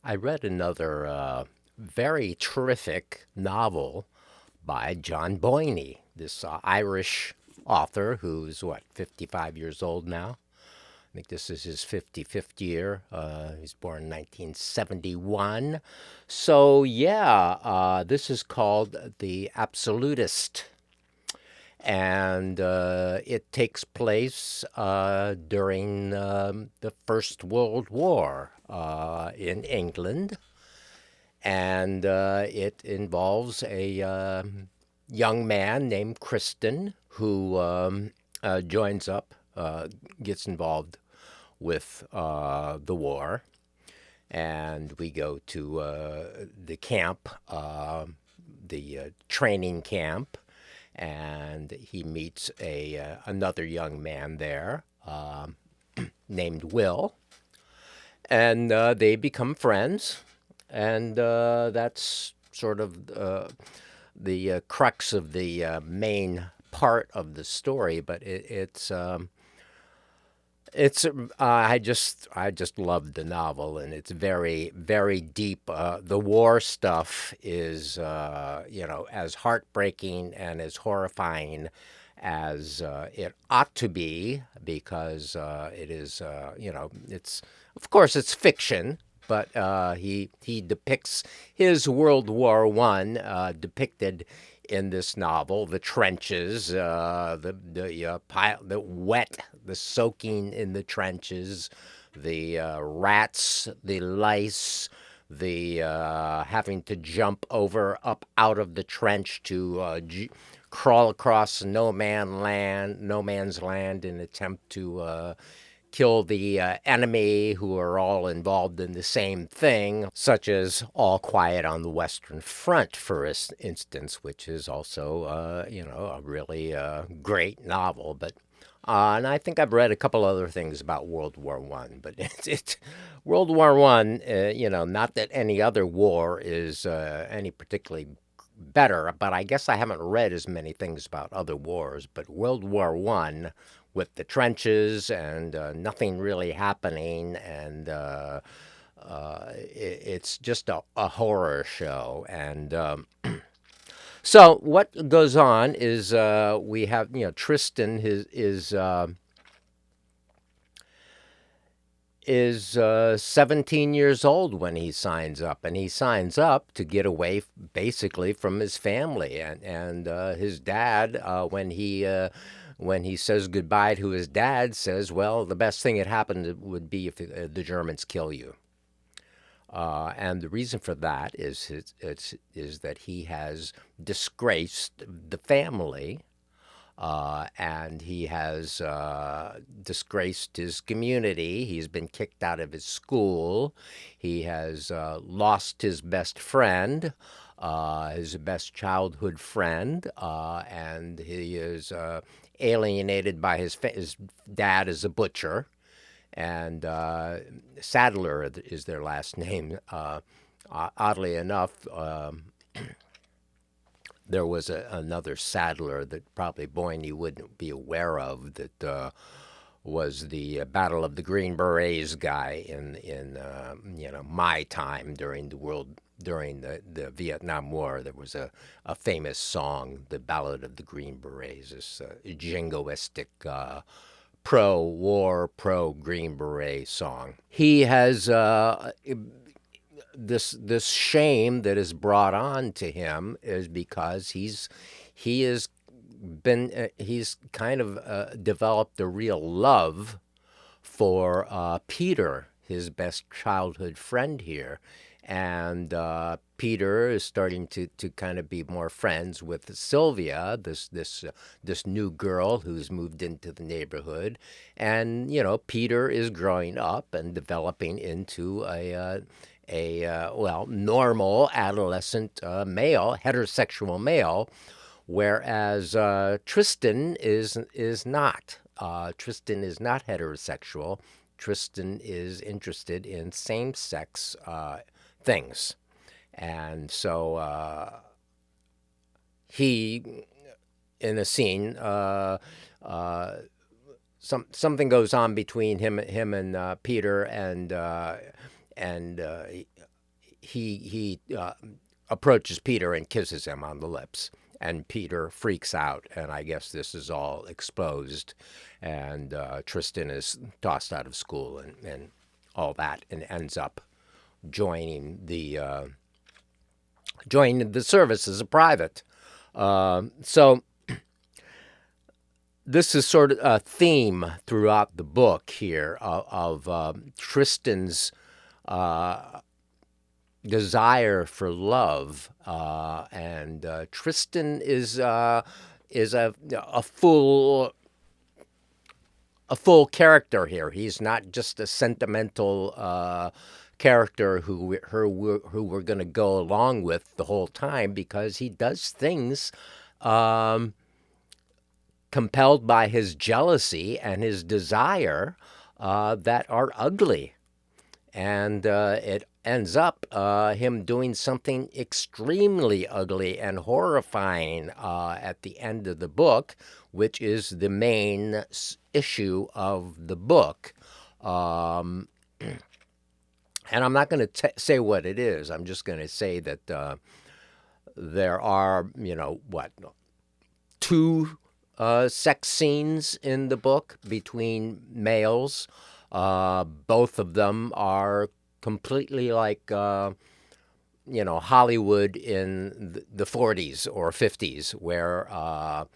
I read another very terrific novel by John Boyne, this Irish author who's, 55 years old now. I think this is his 55th year. He's born in 1971. So, yeah, this is called The Absolutist. And it takes place during the First World War in England, and it involves a young man named Kristen who joins up, gets involved with the war, and we go to the camp, the training camp, and he meets a another young man there named Will, and they become friends, and that's sort of the crux of the main part of the story. But I just loved the novel, and it's very very deep. The war stuff is as heartbreaking and as horrifying as it ought to be, because it is it's, of course, it's fiction, but he depicts his World War I, depicted in this novel, the trenches, the wet, the soaking in the trenches, the rats, the lice, the having to jump up out of the trench to crawl across no man's land, in attempt to kill the enemy, who are all involved in the same thing, such as All Quiet on the Western Front, for instance, which is also, a really great novel. But and I think I've read a couple other things about World War I, but it's World War I. Not that any other war is any particularly better, but I guess I haven't read as many things about other wars. But World War I, with the trenches and nothing really happening, and it's just a horror show. And so what goes on is we have, Tristan is 17 years old when he signs up, and he signs up to get away basically from his family, and his dad, when he says goodbye to his dad, says, well, the best thing that happened would be if the Germans kill you. And the reason for that is that he has disgraced the family, and he has disgraced his community. He's been kicked out of his school. He has lost his best friend, his best childhood friend, and he is alienated by his dad is a butcher, and Sadler is their last name. Oddly enough, there was another Sadler that probably Boyne you wouldn't be aware of, that was the Battle of the Green Berets guy in my time during the Vietnam War. There was a famous song, the Ballad of the Green Berets, this jingoistic pro-war, pro-Green Beret song. He has this shame that is brought on to him is because he's kind of developed a real love for Peter, his best childhood friend here. And Peter is starting to kind of be more friends with Sylvia, this new girl who's moved into the neighborhood. And Peter is growing up and developing into a normal adolescent male, heterosexual male, whereas Tristan is not. Tristan is not heterosexual. Tristan is interested in same-sex things, and so he, in a scene, something goes on between him and Peter, and he approaches Peter and kisses him on the lips. And Peter freaks out, and I guess this is all exposed. And Tristan is tossed out of school and all that, and ends up joining the service as a private. So this is sort of a theme throughout the book here of Tristan's desire for love, and Tristan is a full character here. He's not just a sentimental character who we're going to go along with the whole time, because he does things compelled by his jealousy and his desire that are ugly. And it ends up him doing something extremely ugly and horrifying at the end of the book, which is the main issue of the book. And I'm not going to say what it is. I'm just going to say that there are, two sex scenes in the book between males. Both of them are completely like, Hollywood in the 40s or 50s,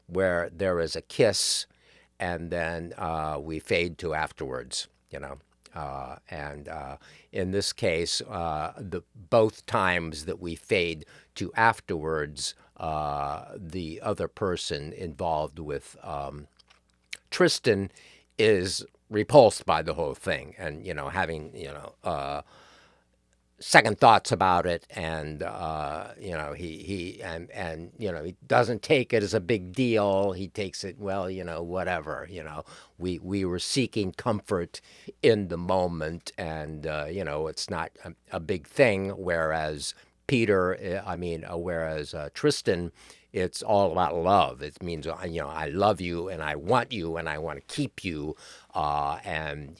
where there is a kiss and then we fade to afterwards, and in this case, both times that we fade to afterwards, the other person involved with Tristan is repulsed by the whole thing, and having second thoughts about it, and he doesn't take it as a big deal. He takes it, well, whatever. We were seeking comfort in the moment, and it's not a big thing. Whereas whereas Tristan, it's all about love. It means, I love you, and I want you, and I want to keep you, and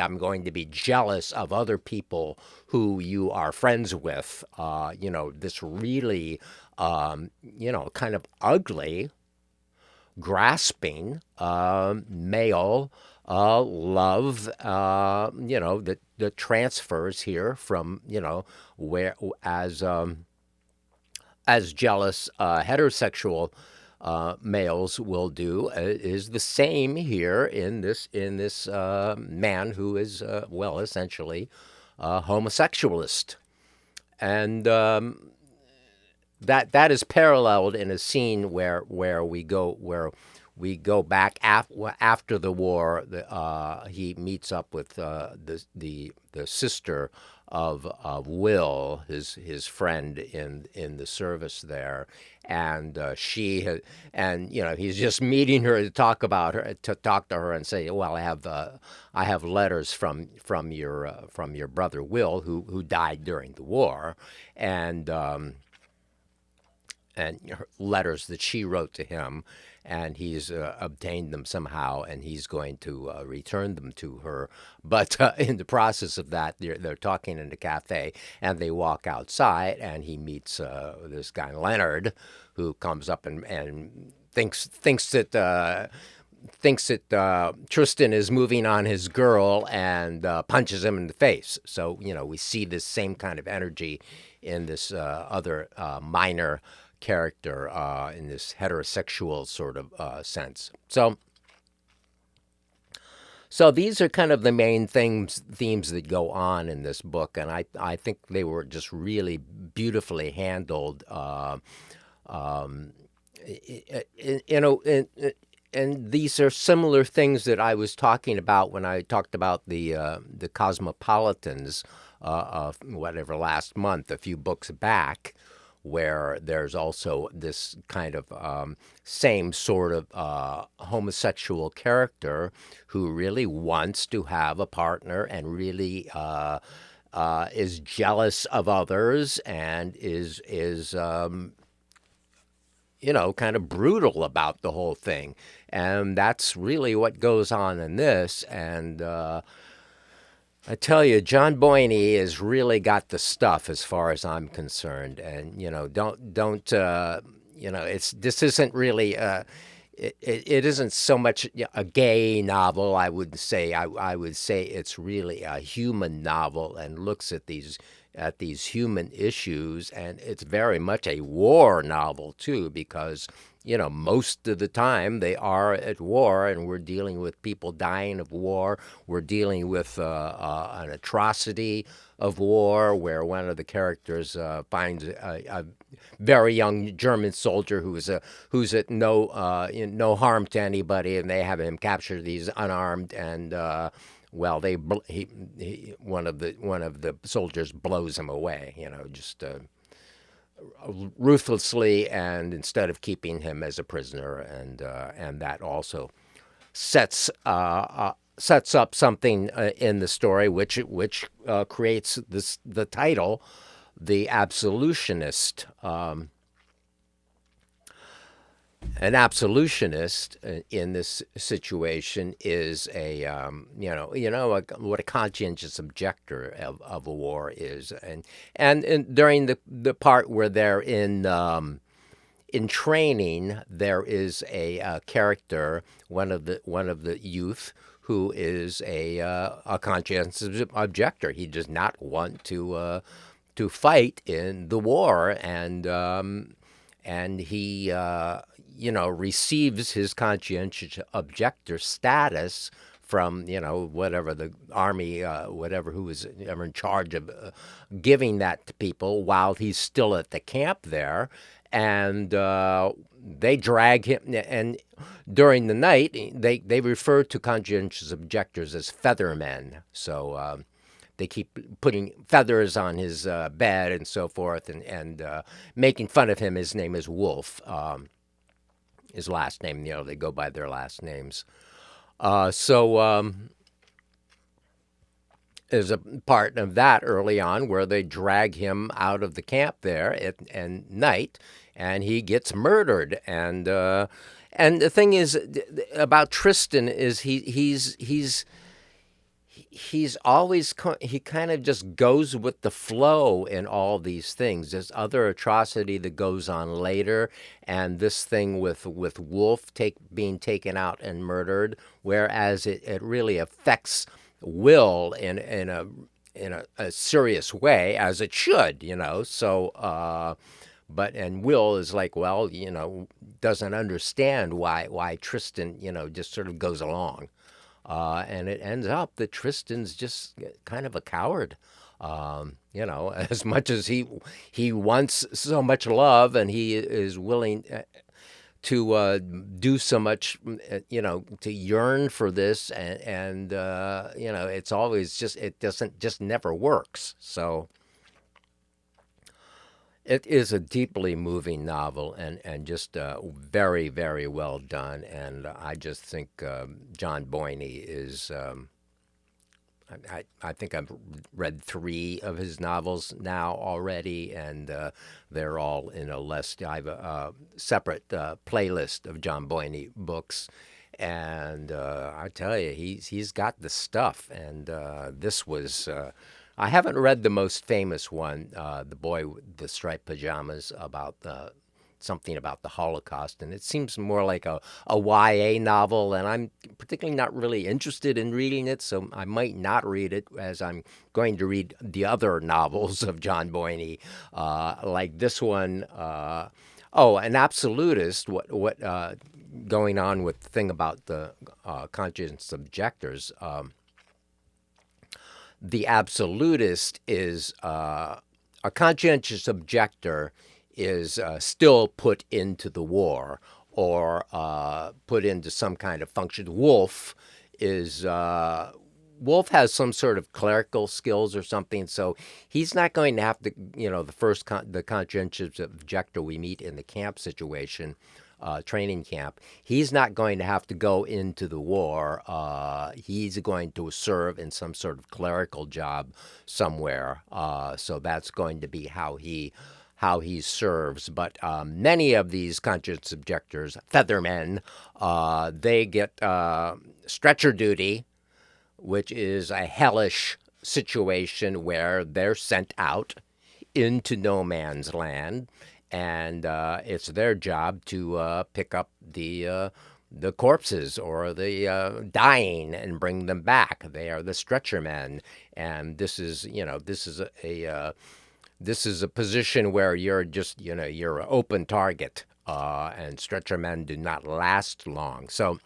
I'm going to be jealous of other people who you are friends with. This really, kind of ugly, grasping male love, that transfers here from, where as jealous heterosexual males will do, is the same here in this man who is essentially a homosexualist, and that is paralleled in a scene where we go back after the war. He meets up with the sister of Will, his friend in the service there, and he's just meeting her to talk to her and say, well, I have letters from your brother Will, who died during the war, and letters that she wrote to him, and he's obtained them somehow, and he's going to return them to her. But in the process of that, they're talking in the cafe, and they walk outside, and he meets this guy Leonard, who comes up and thinks that Tristan is moving on his girl, and punches him in the face. So we see this same kind of energy in this other minor character in this heterosexual sort of sense. So these are kind of the main themes that go on in this book, and I think they were just really beautifully handled. And these are similar things that I was talking about when I talked about the Cosmopolitans, whatever, last month, a few books back, where there's also this kind of same sort of homosexual character who really wants to have a partner and really is jealous of others and is kind of brutal about the whole thing. And that's really what goes on in this. And I tell you, John Boyne has really got the stuff as far as I'm concerned, and don't it's this isn't really it isn't so much a gay novel. I would say I would say it's really a human novel and looks at these human issues, and it's very much a war novel too, because most of the time they are at war, and we're dealing with people dying of war. We're dealing with an atrocity of war, where one of the characters finds a very young German soldier who's at no harm to anybody, and they have him captured. He's unarmed, and well, one of the soldiers blows him away. Just ruthlessly, and instead of keeping him as a prisoner, and that also sets sets up something in the story which creates the title, the Absolutionist. An absolutionist in this situation is what a conscientious objector of a war is, and during the part where they're in training, there is a character, one of the youth, who is a conscientious objector. He does not want to fight in the war, and he receives his conscientious objector status from whatever the army, whatever who is ever in charge of giving that to people while he's still at the camp there, and they drag him. And during the night, they refer to conscientious objectors as feathermen. So they keep putting feathers on his bed and so forth, and making fun of him. His name is Wolf. His last name, they go by their last names. So there's a part of that early on where they drag him out of the camp there at night, and he gets murdered. And the thing is about Tristan is he's always he kind of just goes with the flow in all these things. There's other atrocity that goes on later, and this thing with Wolf being taken out and murdered, whereas it really affects Will in a serious way, as it should, So and Will is like, well, doesn't understand why Tristan, just sort of goes along. And it ends up that Tristan's just kind of a coward. As much as he wants so much love, and he is willing to do so much, to yearn for this, and it's always just, it doesn't just never works. So it is a deeply moving novel, and just very, very well done. And I just think John Boyne is. I think I've read 3 of his novels now already, and they're all in a list. I have a separate playlist of John Boyne books, and I tell you, he's got the stuff. And this was. I haven't read the most famous one, The Boy with the Striped Pajamas, about something about the Holocaust, and it seems more like a YA novel, and I'm particularly not really interested in reading it, so I might not read it, as I'm going to read the other novels of John Boyne, like this one. An Absolutist. What going on with the thing about the conscientious objectors. The Absolutist is a conscientious objector is still put into the war, or put into some kind of function. Wolf has some sort of clerical skills or something, so he's not going to have to, the conscientious objector we meet in the camp situation, training camp. He's not going to have to go into the war. He's going to serve in some sort of clerical job somewhere. So that's going to be how he serves. But many of these conscientious objectors, feathermen, they get stretcher duty, which is a hellish situation where they're sent out into no man's land, and it's their job to pick up the corpses or the dying and bring them back. They are the stretcher men, and this is this is a position where you're just you're an open target, and stretcher men do not last long. So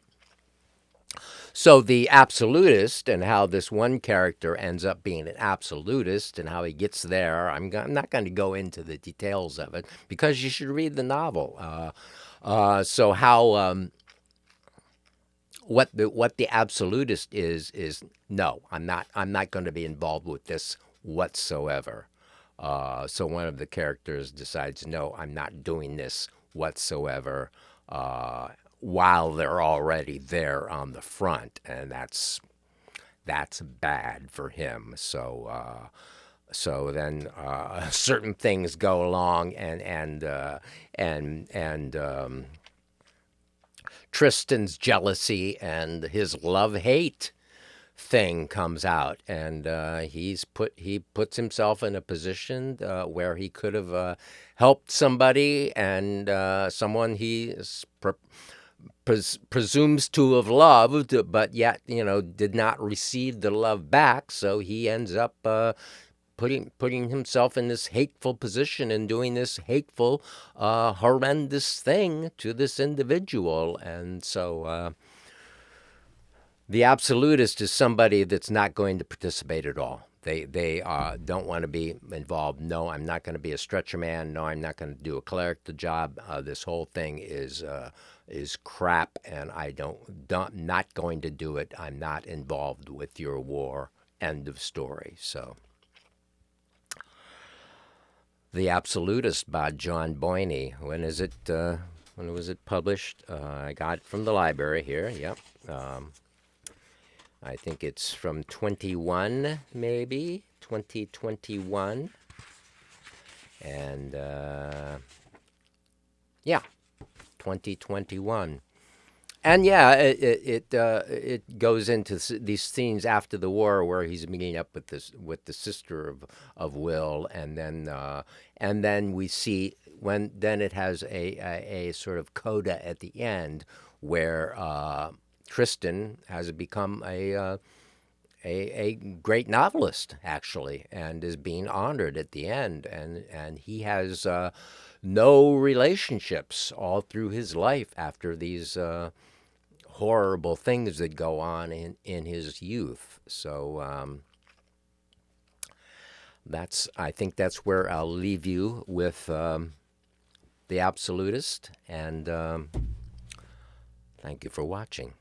the absolutist, and how this one character ends up being an absolutist and how he gets there, I'm not going to go into the details of it because you should read the novel. So how what the absolutist is no, I'm not going to be involved with this whatsoever. So one of the characters decides, no, I'm not doing this whatsoever, while they're already there on the front, and that's bad for him. So then certain things go along, and Tristan's jealousy and his love-hate thing comes out, and he puts himself in a position where he could have helped somebody, and someone he presumes to have loved, but yet did not receive the love back. So he ends up putting himself in this hateful position and doing this hateful, horrendous thing to this individual. And so the absolutist is somebody that's not going to participate at all. They don't want to be involved. No, I'm not going to be a stretcher man. No, I'm not going to do a clerical job. This whole thing is crap, and not going to do it. I'm not involved with your war. End of story. So, The Absolutist by John Boyne. When is it? When was it published? I got it from the library here. Yep. I think it's from 21, maybe 2021, and yeah, 2021. And yeah, it goes into these scenes after the war where he's meeting up with the sister of Will, and then we see then it has a sort of coda at the end where Tristan has become a great novelist, actually, and is being honored at the end, and he has no relationships all through his life after these horrible things that go on in his youth. So I think that's where I'll leave you with The Absolutist, and thank you for watching.